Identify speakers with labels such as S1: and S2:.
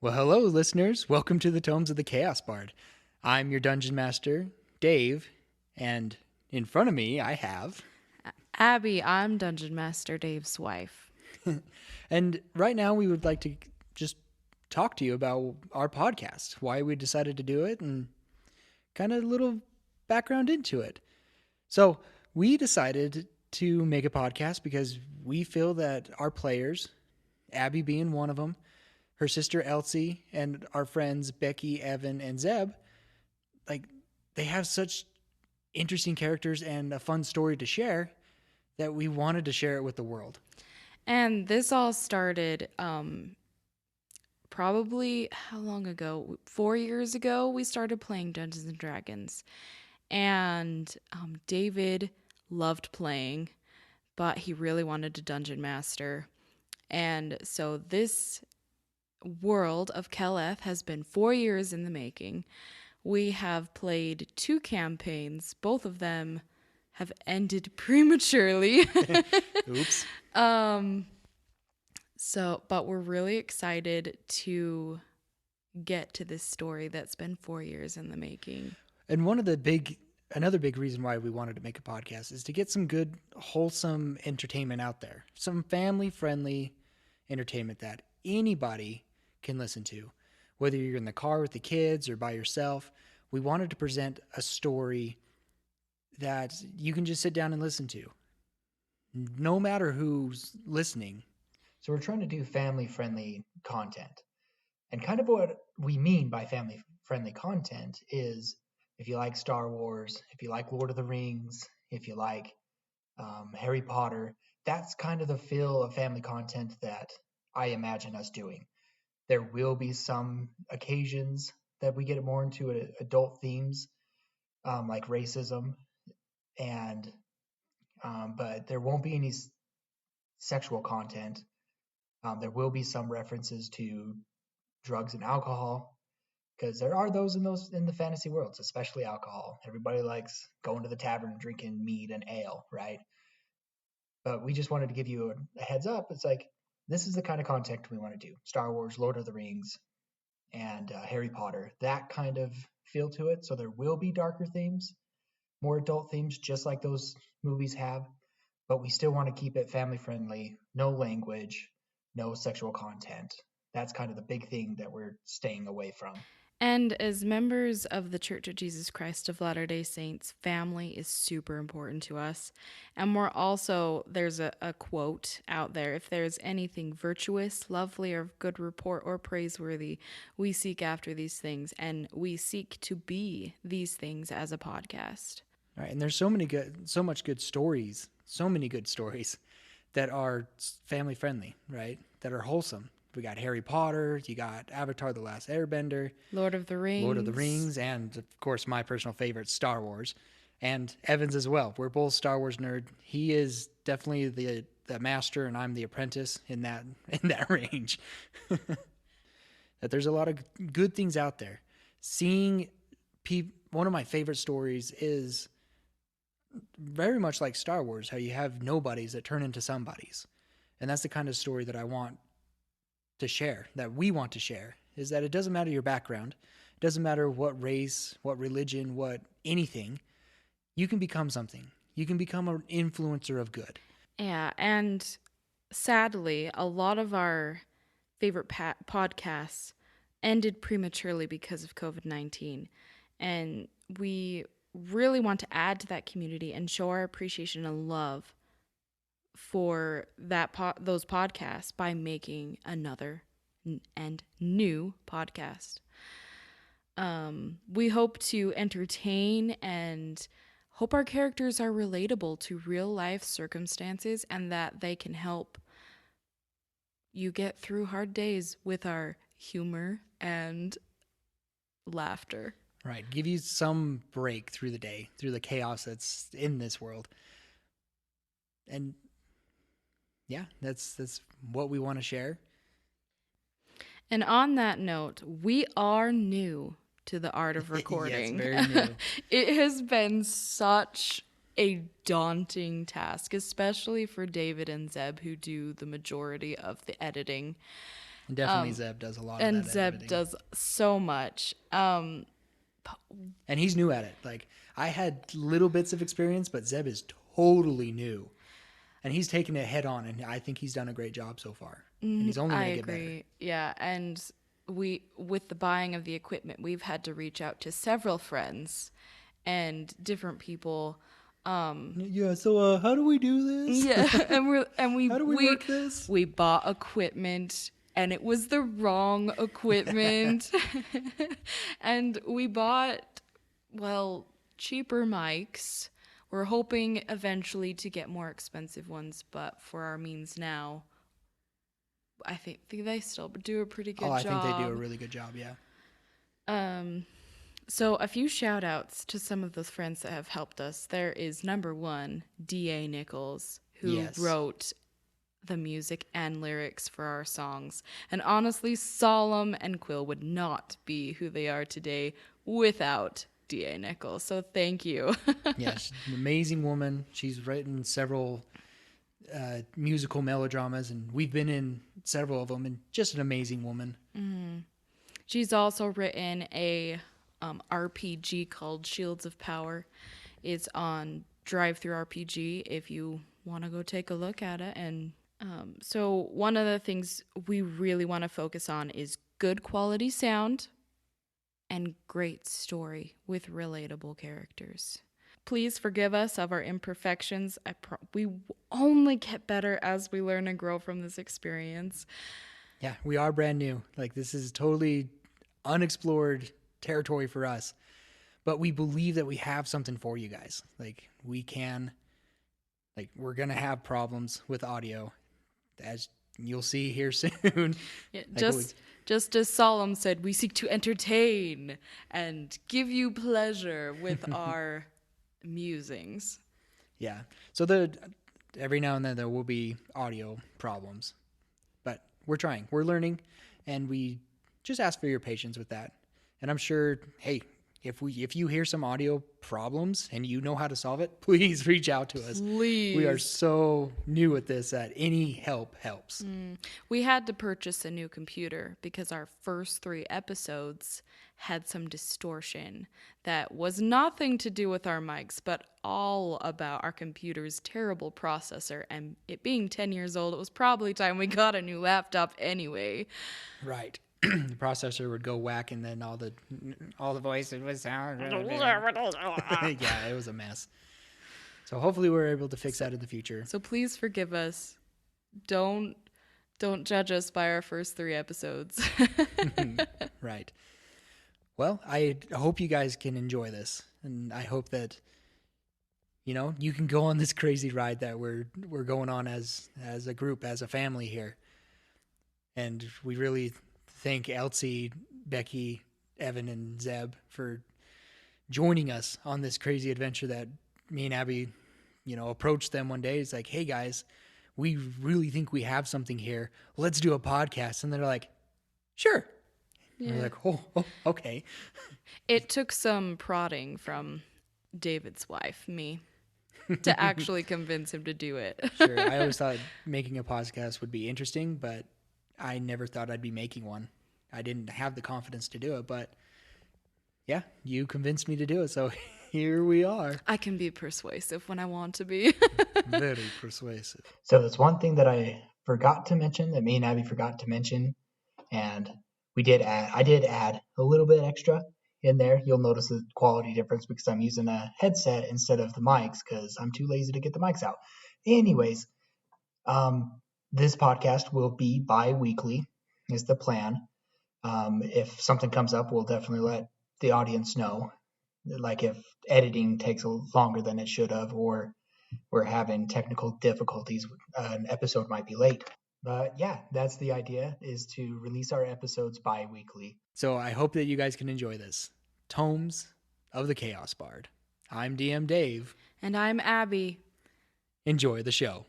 S1: Well, hello, listeners. Welcome to the Tomes of the Chaos Bard. I'm your dungeon master, Dave, and in front of me I have.
S2: Abby, I'm Dungeon Master Dave's wife.
S1: And right now we would like to just talk to you about our podcast, why we decided to do it, and kind of a little background into it. So, we decided to make a podcast because we feel that our players, Abby being one of them, her sister Elsie, and our friends Becky, Evan, and Zeb, like they have such interesting characters and a fun story to share that we wanted to share it with the world.
S2: And this all started probably how long ago? 4 years ago, we started playing Dungeons and Dragons. And David loved playing, but he really wanted to Dungeon Master. And so this world of Keleth has been 4 years in the making. We have played 2 campaigns, both of them have ended prematurely.
S1: Oops.
S2: But we're really excited to get to this story that's been 4 years in the making.
S1: And another big reason why we wanted to make a podcast is to get some good, wholesome entertainment out there. Some family friendly entertainment that anybody can listen to. Whether you're in the car with the kids or by yourself, we wanted to present a story that you can just sit down and listen to. No matter who's listening.
S3: So we're trying to do family-friendly content. And kind of what we mean by family-friendly content is if you like Star Wars, if you like Lord of the Rings, if you like Harry Potter, that's kind of the feel of family content that I imagine us doing. There will be some occasions that we get more into adult themes, like racism, and but there won't be any sexual content. There will be some references to drugs and alcohol, because there are those in the fantasy worlds, especially alcohol. Everybody likes going to the tavern and drinking mead and ale, right? But we just wanted to give you a heads up. It's like this is the kind of content we want to do: Star Wars, Lord of the Rings, and Harry Potter. That kind of feel to it. So there will be darker themes, more adult themes, just like those movies have. But we still want to keep it family friendly. No language, no sexual content. That's kind of the big thing that we're staying away from.
S2: And as members of the Church of Jesus Christ of Latter-day Saints, family is super important to us. And there's a quote out there: if there's anything virtuous, lovely, or of good report or praiseworthy, we seek after these things. And we seek to be these things as a podcast.
S1: All right, and there's so many good stories that are family friendly, right? That are wholesome. We got Harry Potter, you got Avatar: The Last Airbender,
S2: Lord of the Rings,
S1: and of course my personal favorite, Star Wars, and Evans as well. We're both Star Wars nerd. He is definitely the master, and I'm the apprentice in that range. That there's a lot of good things out there. One of my favorite stories is very much like Star Wars, how you have nobodies that turn into somebodies. And that's the kind of story that I want to share, that we want to share, is that it doesn't matter your background. It doesn't matter what race, what religion, what anything. You can become something. You can become an influencer of good.
S2: Yeah, and sadly, a lot of our favorite podcasts ended prematurely because of COVID-19. And we really want to add to that community and show our appreciation and love for those podcasts by making another and new podcast. We hope to entertain and hope our characters are relatable to real life circumstances and that they can help you get through hard days with our humor and laughter.
S1: Right. Give you some break through the day, through the chaos that's in this world. And yeah, that's what we want to share.
S2: And on that note, we are new to the art of recording.
S1: Yes, very new.
S2: It has been such a daunting task, especially for David and Zeb, who do the majority of the editing.
S1: And definitely Zeb does a lot of
S2: And
S1: that
S2: Zeb
S1: editing.
S2: does so much.
S1: And he's new at it. Like, I had little bits of experience, but Zeb is totally new. And he's taken it head on, and I think he's done a great job so far. And he's only
S2: I
S1: going to get
S2: agree. Yeah, and with the buying of the equipment, we've had to reach out to several friends and different people.
S1: better. Yeah, so how do we do this?
S2: Yeah, and we
S1: How do we work this?
S2: We bought equipment and it was the wrong equipment. And we bought cheaper mics. We're hoping eventually to get more expensive ones, but for our means now, I think they still do a pretty good job.
S1: I think they do a really good job, yeah.
S2: So a few shout outs to some of those friends that have helped us. There is number one, D.A. Nichols, who
S1: Yes.
S2: wrote the music and lyrics for our songs. And honestly, Solemn and Quill would not be who they are today without D.A. Nichols. So thank you.
S1: Yeah, she's an amazing woman. She's written several musical melodramas, and we've been in several of them, and just an amazing woman.
S2: She's also written a RPG called Shields of Power. It's on Drive Through RPG if you want to go take a look at it. And so one of the things we really want to focus on is good quality sound and great story with relatable characters. Please forgive us of our imperfections. We only get better as we learn and grow from this experience.
S1: Yeah, we are brand new. Like, this is totally unexplored territory for us. But we believe that we have something for you guys. Like, we're going to have problems with audio, as you'll see here soon.
S2: Yeah,
S1: Like,
S2: just as Solemn said, we seek to entertain and give you pleasure with our musings.
S1: Yeah. So every now and then there will be audio problems, but we're trying. We're learning, and we just ask for your patience with that. And I'm sure, hey, if you hear some audio problems and you know how to solve it, please reach out to us.
S2: Please.
S1: We are so new at this that any help helps.
S2: We had to purchase a new computer because our first 3 episodes had some distortion that was nothing to do with our mics, but all about our computer's terrible processor. And it being 10 years old, it was probably time we got a new laptop anyway.
S1: Right. The processor would go whack, and then all the voices would sound. Yeah, it was a mess. So hopefully we're able to fix that in the future.
S2: So please forgive us. Don't judge us by our first 3 episodes.
S1: Right. Well, I hope you guys can enjoy this, and I hope that you can go on this crazy ride that we're going on as a group, as a family here. And we really thank Elsie, Becky, Evan, and Zeb for joining us on this crazy adventure that me and Abby, approached them one day. It's like, hey guys, we really think we have something here. Let's do a podcast. And they're like, sure.
S2: Yeah.
S1: And we're like, oh, okay.
S2: It took some prodding from David's wife, me, to actually convince him to do it.
S1: Sure. I always thought making a podcast would be interesting, but I never thought I'd be making one. I didn't have the confidence to do it, but yeah, you convinced me to do it. So here we are.
S2: I can be persuasive when I want to be.
S1: Very persuasive.
S3: So that's one thing that I forgot to mention, that me and Abby forgot to mention, and I did add a little bit extra in there. You'll notice the quality difference because I'm using a headset instead of the mics because I'm too lazy to get the mics out. Anyways, this podcast will be bi-weekly is the plan. If something comes up, we'll definitely let the audience know. Like if editing takes longer than it should have, or we're having technical difficulties, an episode might be late. But yeah, that's the idea, is to release our episodes bi-weekly.
S1: So I hope that you guys can enjoy this. Tomes of the Chaos Bard. I'm DM Dave.
S2: And I'm Abby.
S1: Enjoy the show.